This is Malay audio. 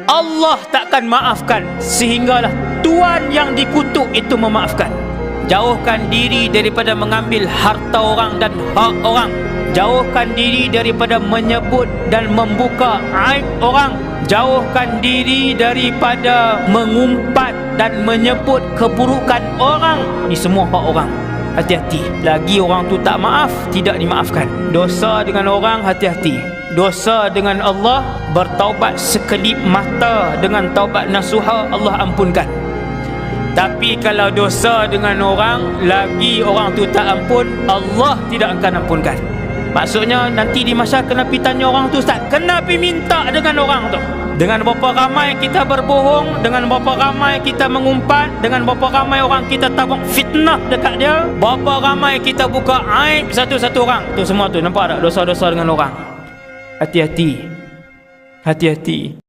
Allah takkan maafkan sehinggalah tuan yang dikutuk itu memaafkan. Jauhkan diri daripada mengambil harta orang dan hak orang. Jauhkan diri daripada menyebut dan membuka aib orang. Jauhkan diri daripada mengumpat dan menyebut keburukan orang. Ini semua hak orang. Hati-hati. Lagi orang tu tak maaf, tidak dimaafkan. Dosa dengan orang, hati-hati. Dosa dengan Allah, bertaubat sekelip mata dengan taubat nasuha, Allah ampunkan. Tapi kalau dosa dengan orang, lagi orang tu tak ampun, Allah tidak akan ampunkan. Maksudnya nanti di masa kena pergi tanya orang tu, Ustaz, kena pergi minta dengan orang tu. Dengan berapa ramai kita berbohong, dengan berapa ramai kita mengumpat, dengan berapa ramai orang kita tabung fitnah dekat dia, berapa ramai kita buka aib satu-satu orang. Tu semua tu, nampak tak dosa-dosa dengan orang? Hati-hati. Hati-hati.